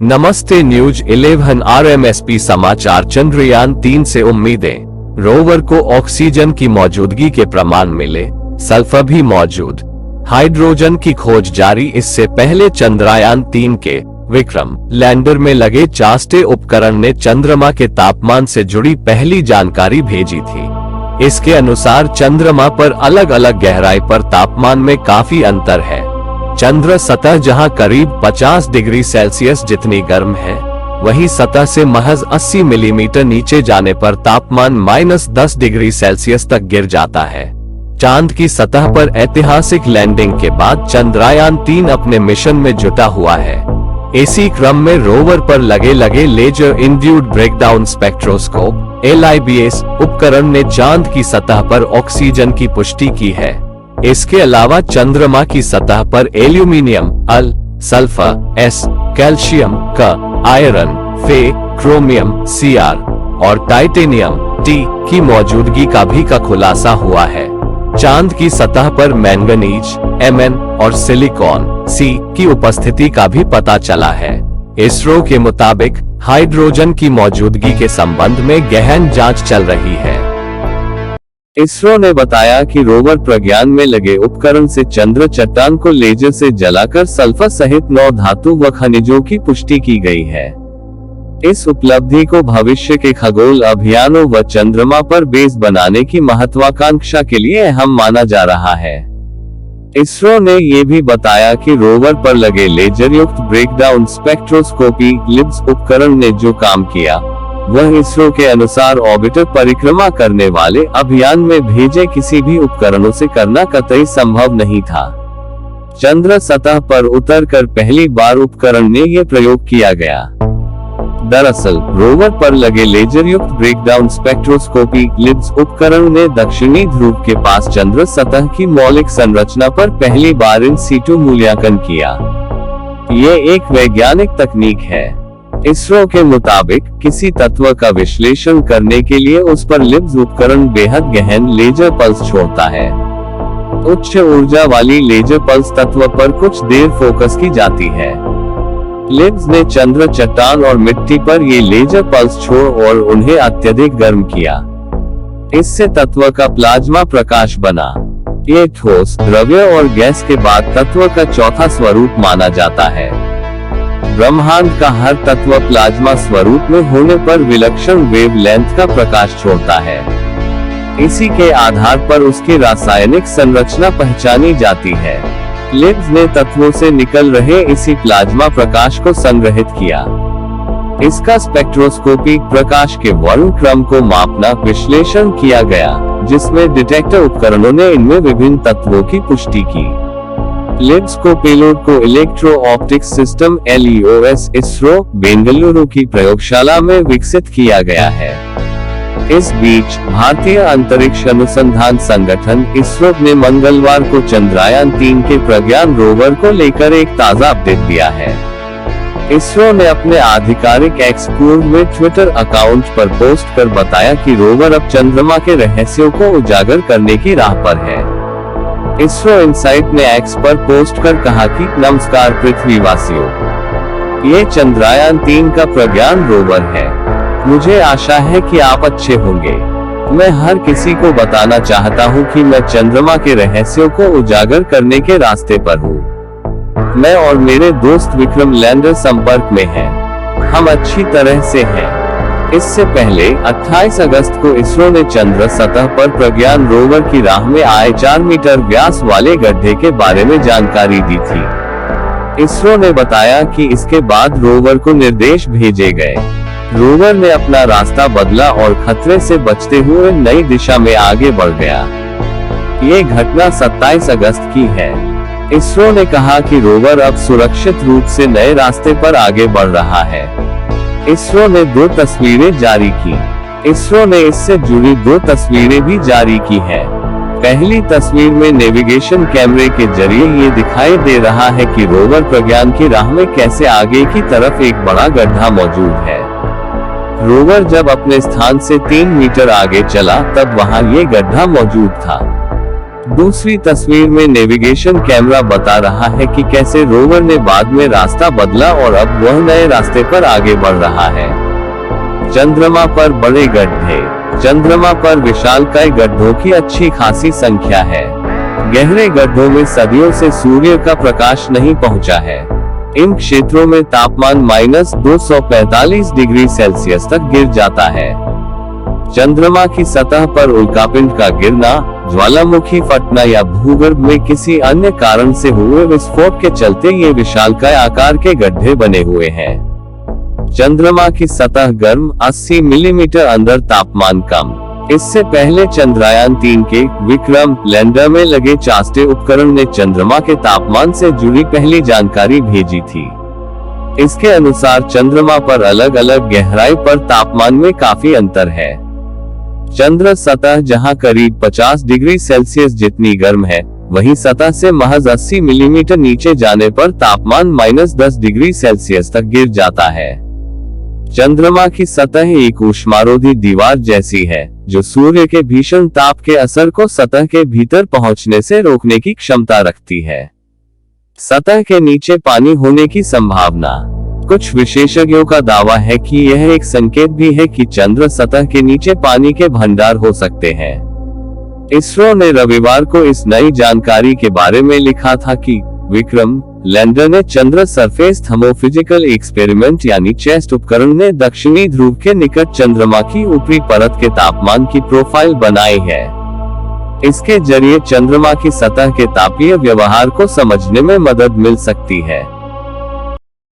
नमस्ते news 11 RMSP समाचार। चंद्रयान-3 से उम्मीदें। रोवर को ऑक्सीजन की मौजूदगी के प्रमाण मिले, सल्फर भी मौजूद, हाइड्रोजन की खोज जारी। इससे पहले चंद्रयान-3 के विक्रम लैंडर में लगे चास्टे उपकरण ने चंद्रमा के तापमान से जुड़ी पहली जानकारी भेजी थी। इसके अनुसार चंद्रमा पर अलग अलग गहराई पर तापमान में काफी अंतर है। चंद्र सतह जहां करीब 50 डिग्री सेल्सियस जितनी गर्म है, वहीं सतह से महज 80 मिलीमीटर नीचे जाने पर तापमान -10 डिग्री सेल्सियस तक गिर जाता है। चांद की सतह पर ऐतिहासिक लैंडिंग के बाद चंद्रयान-3 अपने मिशन में जुटा हुआ है। इसी क्रम में रोवर पर लगे laser induced breakdown spectroscope LIBS उपकरण ने चांद की सतह पर ऑक्सीजन की पुष्टि की है। इसके अलावा चंद्रमा की सतह पर aluminium Al, sulphur S, calcium K, iron Fe, chromium Cr और टाइटेनियम T की मौजूदगी का खुलासा हुआ है। चांद की सतह पर मैंगनीज Mn और सिलिकॉन C की उपस्थिति का भी पता चला है। इसरो के मुताबिक हाइड्रोजन की मौजूदगी के संबंध में गहन जांच चल रही है। इसरो ने बताया कि रोवर प्रज्ञान में लगे उपकरण से चंद्र चट्टान को लेजर से जलाकर सल्फर सहित 9 धातु व खनिजों की पुष्टि की गई है। इस उपलब्धि को भविष्य के खगोल अभियानों व चंद्रमा पर बेस बनाने की महत्वाकांक्षा के लिए अहम माना जा रहा है। इसरो ने ये भी बताया कि रोवर पर लगे लेजर युक्त ब्रेकडाउन स्पेक्ट्रोस्कोपी LIBS उपकरण ने जो काम किया, वह इसरो के अनुसार ऑर्बिटर परिक्रमा करने वाले अभियान में भेजे किसी भी उपकरणों से करना कतई संभव नहीं था। चंद्र सतह पर उतरकर पहली बार उपकरण ने यह प्रयोग किया गया। दरअसल रोवर पर लगे लेजर युक्त ब्रेकडाउन स्पेक्ट्रोस्कोपी LIBS उपकरण ने दक्षिणी ध्रुव के पास चंद्र सतह की मौलिक संरचना पर पहली बार इन सीटू मूल्यांकन किया। ये एक वैज्ञानिक तकनीक है। इसरो के मुताबिक किसी तत्व का विश्लेषण करने के लिए उस पर LIBS उपकरण बेहद गहन लेजर पल्स छोड़ता है। उच्च ऊर्जा वाली लेजर पल्स तत्व पर कुछ देर फोकस की जाती है। LIBS ने चंद्र चट्टान और मिट्टी पर ये लेजर पल्स छोड़ और उन्हें अत्यधिक गर्म किया। इससे तत्व का प्लाज्मा प्रकाश बना। ये ठोस, द्रव्य और गैस के बाद तत्व का चौथा स्वरूप माना जाता है। ब्रह्मांड का हर तत्व प्लाज्मा स्वरूप में होने पर विलक्षण वेवलेंथ का प्रकाश छोड़ता है। इसी के आधार पर उसकी रासायनिक संरचना पहचानी जाती है। LIBS ने तत्वों से निकल रहे इसी प्लाज्मा प्रकाश को संग्रहित किया। इसका स्पेक्ट्रोस्कोपिक प्रकाश के वर्ण क्रम को मापना विश्लेषण किया गया, जिसमें डिटेक्टर उपकरणों ने इनमें विभिन्न तत्वों की पुष्टि की। LIBS को पेलोड को electro optics system LEOS ISRO Bengaluru की प्रयोगशाला में विकसित किया गया है। इस बीच भारतीय अंतरिक्ष अनुसंधान संगठन इसरो ने मंगलवार को चंद्रयान-3 के प्रज्ञान रोवर को लेकर एक ताजा अपडेट दिया है। इसरो ने अपने आधिकारिक एक्स पूर्व में ट्विटर अकाउंट पर पोस्ट कर बताया कि रोवर अब चंद्रमा के रहस्यों को उजागर करने की राह पर है। इसरो इनसाइट ने एक्स पर पोस्ट कर कहा कि नमस्कार पृथ्वीवासियों, ये चंद्रयान-3 का प्रज्ञान रोवर है। मुझे आशा है कि आप अच्छे होंगे। मैं हर किसी को बताना चाहता हूं कि मैं चंद्रमा के रहस्यों को उजागर करने के रास्ते पर हूं। मैं और मेरे दोस्त विक्रम लैंडर संपर्क में हैं। हम अच्छी तरह से हैं। इससे पहले 28 अगस्त को इसरो ने चंद्र सतह पर प्रज्ञान रोवर की राह में आए 4 मीटर व्यास वाले गड्ढे के बारे में जानकारी दी थी। इसरो ने बताया कि इसके बाद रोवर को निर्देश भेजे गए। रोवर ने अपना रास्ता बदला और खतरे से बचते हुए नई दिशा में आगे बढ़ गया। ये घटना 27 अगस्त की है। इसरो ने कहा कि रोवर अब सुरक्षित रूप से नए रास्ते पर आगे बढ़ रहा है। इसरो ने 2 तस्वीरें जारी की। इसरो ने इससे जुड़ी 2 तस्वीरें भी जारी की है। पहली तस्वीर में नेविगेशन कैमरे के जरिए ये दिखाई दे रहा है कि रोवर प्रज्ञान की राह में कैसे आगे की तरफ एक बड़ा गड्ढा मौजूद है। रोवर जब अपने स्थान से 3 मीटर आगे चला तब वहां ये गड्ढा मौजूद था। दूसरी तस्वीर में नेविगेशन कैमरा बता रहा है कि कैसे रोवर ने बाद में रास्ता बदला और अब वह नए रास्ते पर आगे बढ़ रहा है। चंद्रमा पर बड़े गड्ढे। चंद्रमा पर विशालकाय गड्ढों की अच्छी खासी संख्या है। गहरे गड्ढों में सदियों से सूर्य का प्रकाश नहीं पहुंचा है। इन क्षेत्रों में तापमान -245 डिग्री सेल्सियस तक गिर जाता है। चंद्रमा की सतह पर उल्कापिंड का गिरना, ज्वालामुखी फटना या भूगर्भ में किसी अन्य कारण से हुए विस्फोट के चलते ये विशालकाय आकार के गड्ढे बने हुए हैं। चंद्रमा की सतह गर्म, 80 मिलीमीटर अंदर तापमान कम। इससे पहले चंद्रयान 3 के विक्रम लैंडर में लगे चास्टे उपकरण ने चंद्रमा के तापमान से जुड़ी पहली जानकारी भेजी थी। इसके अनुसार चंद्रमा पर अलग अलग गहराई पर तापमान में काफी अंतर है। चंद्र सतह जहां करीब 50 डिग्री सेल्सियस जितनी गर्म है, वहीं सतह से महज 80 मिलीमीटर नीचे जाने पर तापमान -10 डिग्री सेल्सियस तक गिर जाता है। चंद्रमा की सतह एक ऊष्मारोधी दीवार जैसी है, जो सूर्य के भीषण ताप के असर को सतह के भीतर पहुंचने से रोकने की क्षमता रखती है। सतह के नीचे पानी होने की संभावना। कुछ विशेषज्ञों का दावा है कि यह एक संकेत भी है कि चंद्र सतह के नीचे पानी के भंडार हो सकते हैं। इसरो ने रविवार को इस नई जानकारी के बारे में लिखा था कि विक्रम लैंडर ने चंद्र सरफेस थर्मोफिजिकल एक्सपेरिमेंट यानी चेस्ट उपकरण ने दक्षिणी ध्रुव के निकट चंद्रमा की ऊपरी परत के तापमान की प्रोफाइल बनाई है। इसके जरिए चंद्रमा की सतह के तापीय व्यवहार को समझने में मदद मिल सकती है।